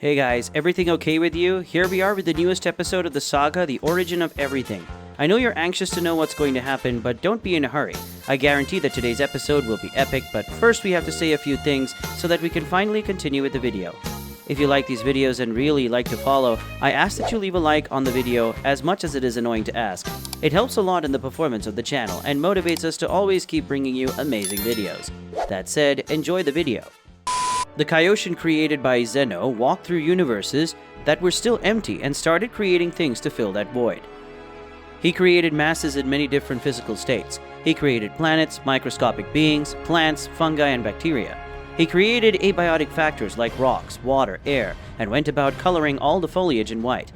Hey guys, everything okay with you? Here we are with the newest episode of the saga, The Origin of Everything. I know you're anxious to know what's going to happen, but don't be in a hurry. I guarantee that today's episode will be epic, but first we have to say a few things so that we can finally continue with the video. If you like these videos and really like to follow, I ask that you leave a like on the video, as much as it is annoying to ask. It helps a lot in the performance of the channel and motivates us to always keep bringing you amazing videos. That said, enjoy the video. The Kaioshin created by Zeno walked through universes that were still empty and started creating things to fill that void. He created masses in many different physical states. He created planets, microscopic beings, plants, fungi, and bacteria. He created abiotic factors like rocks, water, air, and went about coloring all the foliage in white.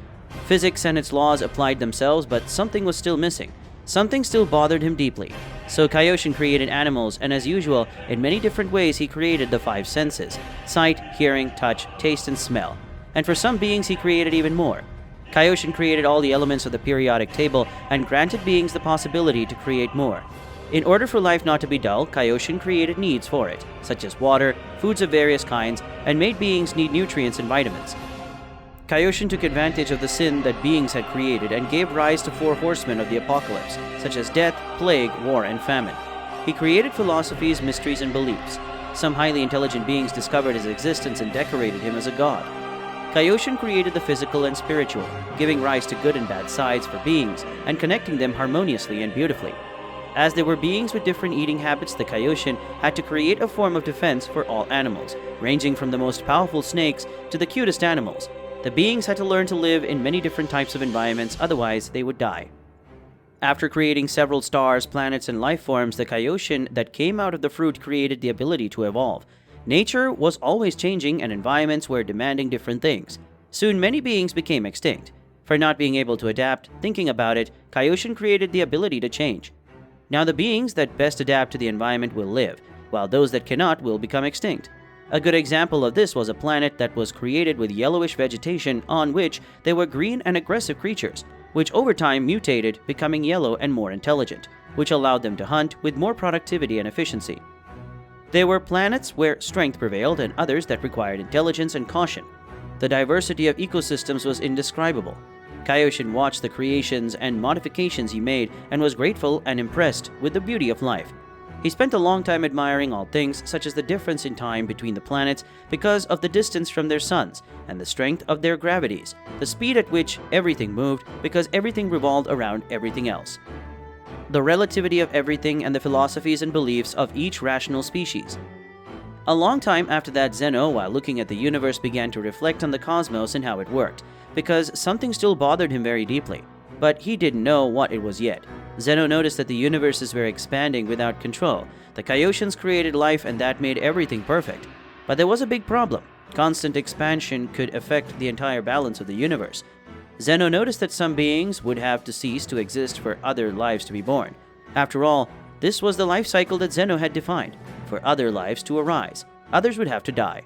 Physics and its laws applied themselves, but something was still missing. Something still bothered him deeply. So Kaioshin created animals, and as usual, in many different ways he created the five senses: sight, hearing, touch, taste, and smell. And for some beings he created even more. Kaioshin created all the elements of the periodic table and granted beings the possibility to create more. In order for life not to be dull, Kaioshin created needs for it, such as water, foods of various kinds, and made beings need nutrients and vitamins. Kaioshin took advantage of the sin that beings had created and gave rise to four horsemen of the apocalypse, such as death, plague, war, and famine. He created philosophies, mysteries, and beliefs. Some highly intelligent beings discovered his existence and decorated him as a god. Kaioshin created the physical and spiritual, giving rise to good and bad sides for beings and connecting them harmoniously and beautifully. As there were beings with different eating habits, the Kaioshin had to create a form of defense for all animals, ranging from the most powerful snakes to the cutest animals. The beings had to learn to live in many different types of environments, otherwise they would die. After creating several stars, planets, and life forms, the Kaioshin that came out of the fruit created the ability to evolve. Nature was always changing and environments were demanding different things. Soon many beings became extinct. For not being able to adapt, thinking about it, Kaioshin created the ability to change. Now the beings that best adapt to the environment will live, while those that cannot will become extinct. A good example of this was a planet that was created with yellowish vegetation on which there were green and aggressive creatures, which over time mutated, becoming yellow and more intelligent, which allowed them to hunt with more productivity and efficiency. There were planets where strength prevailed and others that required intelligence and caution. The diversity of ecosystems was indescribable. Kaioshin watched the creations and modifications he made and was grateful and impressed with the beauty of life. He spent a long time admiring all things, such as the difference in time between the planets because of the distance from their suns, and the strength of their gravities, the speed at which everything moved because everything revolved around everything else, the relativity of everything, and the philosophies and beliefs of each rational species. A long time after that, Zeno, while looking at the universe, began to reflect on the cosmos and how it worked, because something still bothered him very deeply, but he didn't know what it was yet. Zeno noticed that the universes were expanding without control. The Kaioshins created life and that made everything perfect. But there was a big problem. Constant expansion could affect the entire balance of the universe. Zeno noticed that some beings would have to cease to exist for other lives to be born. After all, this was the life cycle that Zeno had defined. For other lives to arise, others would have to die.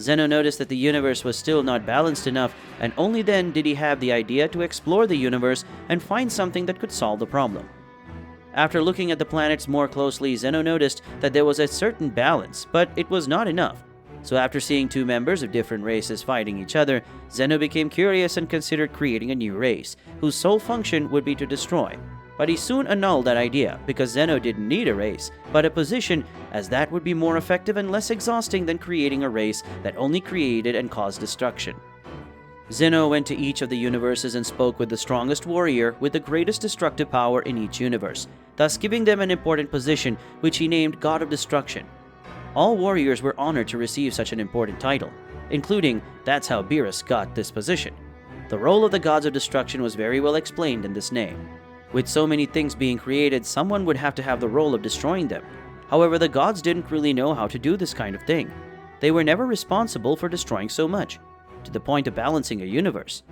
Zeno noticed that the universe was still not balanced enough, and only then did he have the idea to explore the universe and find something that could solve the problem. After looking at the planets more closely, Zeno noticed that there was a certain balance, but it was not enough. So after seeing two members of different races fighting each other, Zeno became curious and considered creating a new race, whose sole function would be to destroy. But he soon annulled that idea, because Zeno didn't need a race, but a position, as that would be more effective and less exhausting than creating a race that only created and caused destruction. Zeno went to each of the universes and spoke with the strongest warrior with the greatest destructive power in each universe, thus giving them an important position, which he named God of Destruction. All warriors were honored to receive such an important title, including that's how Beerus got this position. The role of the gods of destruction was very well explained in this name. With so many things being created, someone would have to have the role of destroying them. However, the gods didn't really know how to do this kind of thing. They were never responsible for destroying so much, to the point of balancing a universe.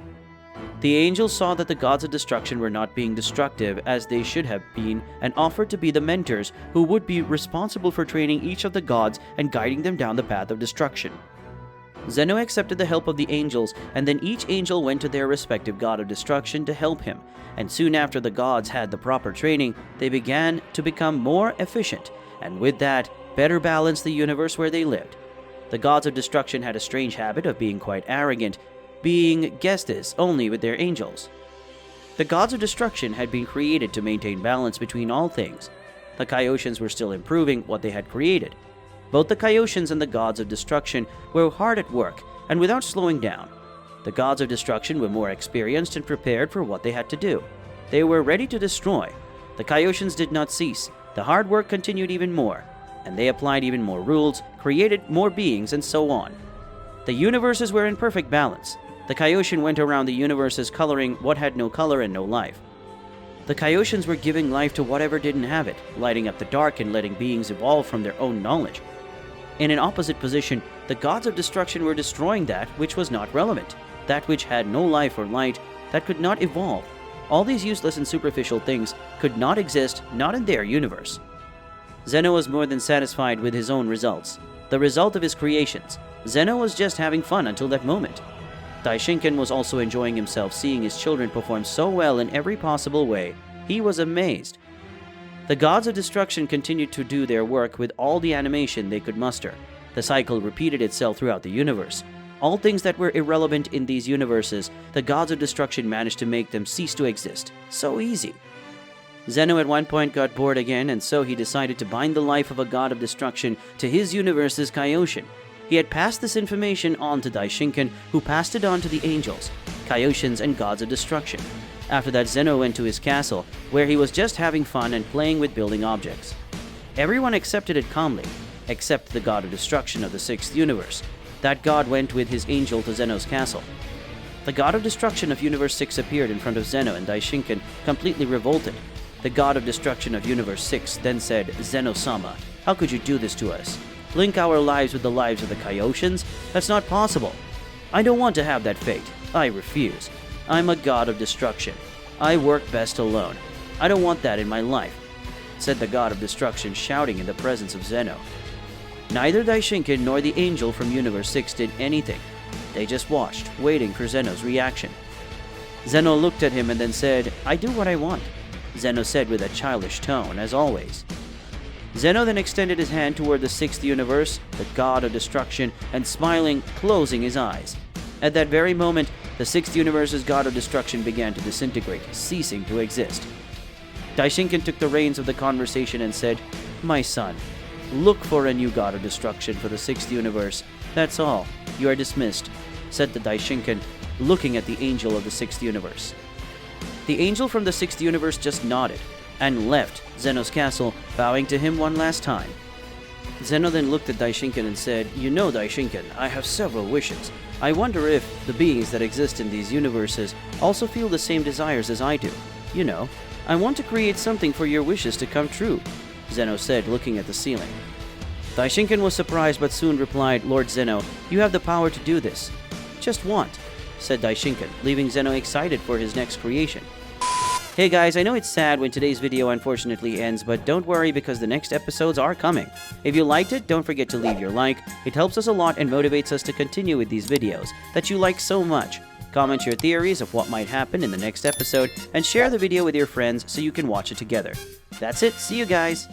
The angels saw that the gods of destruction were not being destructive as they should have been and offered to be the mentors who would be responsible for training each of the gods and guiding them down the path of destruction. Zeno accepted the help of the angels, and then each angel went to their respective god of destruction to help him, and soon after the gods had the proper training, they began to become more efficient, and with that, better balance the universe where they lived. The gods of destruction had a strange habit of being quite arrogant, being guestes only with their angels. The gods of destruction had been created to maintain balance between all things. The Kaioshians were still improving what they had created. Both the Kaioshians and the gods of destruction were hard at work and without slowing down. The gods of destruction were more experienced and prepared for what they had to do. They were ready to destroy. The Kaioshians did not cease. The hard work continued even more, and they applied even more rules, created more beings, and so on. The universes were in perfect balance. The Kaioshian went around the universes coloring what had no color and no life. The Kaioshians were giving life to whatever didn't have it, lighting up the dark and letting beings evolve from their own knowledge. In an opposite position, the gods of destruction were destroying that which was not relevant, that which had no life or light, that could not evolve. All these useless and superficial things could not exist, not in their universe. Zeno was more than satisfied with his own results, the result of his creations. Zeno was just having fun until that moment. Daishinkan was also enjoying himself, seeing his children perform so well in every possible way. He was amazed. The gods of destruction continued to do their work with all the animation they could muster. The cycle repeated itself throughout the universe. All things that were irrelevant in these universes, the gods of destruction managed to make them cease to exist. So easy. Zeno at one point got bored again, and so he decided to bind the life of a god of destruction to his universe's Kaioshin. He had passed this information on to Daishinkan, who passed it on to the angels, Kaioshians, and gods of destruction. After that, Zeno went to his castle, where he was just having fun and playing with building objects. Everyone accepted it calmly, except the god of destruction of the sixth universe. That god went with his angel to Zeno's castle. The god of destruction of Universe 6 appeared in front of Zeno, and Daishinkan, completely revolted. The god of destruction of Universe 6 then said, "Zeno-sama, how could you do this to us? Link our lives with the lives of the Kaioshians? That's not possible. I don't want to have that fate. I refuse. I'm a god of destruction. I work best alone. I don't want that in my life," said the god of destruction, shouting in the presence of Zeno. Neither Daishinkan nor the angel from Universe 6 did anything. They just watched, waiting for Zeno's reaction. Zeno looked at him and then said, "I do what I want," Zeno said with a childish tone, as always. Zeno then extended his hand toward the sixth universe, the god of destruction, and smiling, closing his eyes. At that very moment, the sixth universe's god of destruction began to disintegrate, ceasing to exist. Daishinkan took the reins of the conversation and said, "My son, look for a new god of destruction for the sixth universe. That's all. You are dismissed," said the Daishinkan, looking at the angel of the sixth universe. The angel from the sixth universe just nodded and left Zeno's castle, bowing to him one last time. Zeno then looked at Daishinkan and said, "You know, Daishinkan, I have several wishes. I wonder if the beings that exist in these universes also feel the same desires as I do. You know, I want to create something for your wishes to come true," Zeno said, looking at the ceiling. Daishinkan was surprised but soon replied, "Lord Zeno, you have the power to do this. Just want," said Daishinkan, leaving Zeno excited for his next creation. Hey guys, I know it's sad when today's video unfortunately ends, but don't worry because the next episodes are coming. If you liked it, don't forget to leave your like. It helps us a lot and motivates us to continue with these videos that you like so much. Comment your theories of what might happen in the next episode and share the video with your friends so you can watch it together. That's it, see you guys!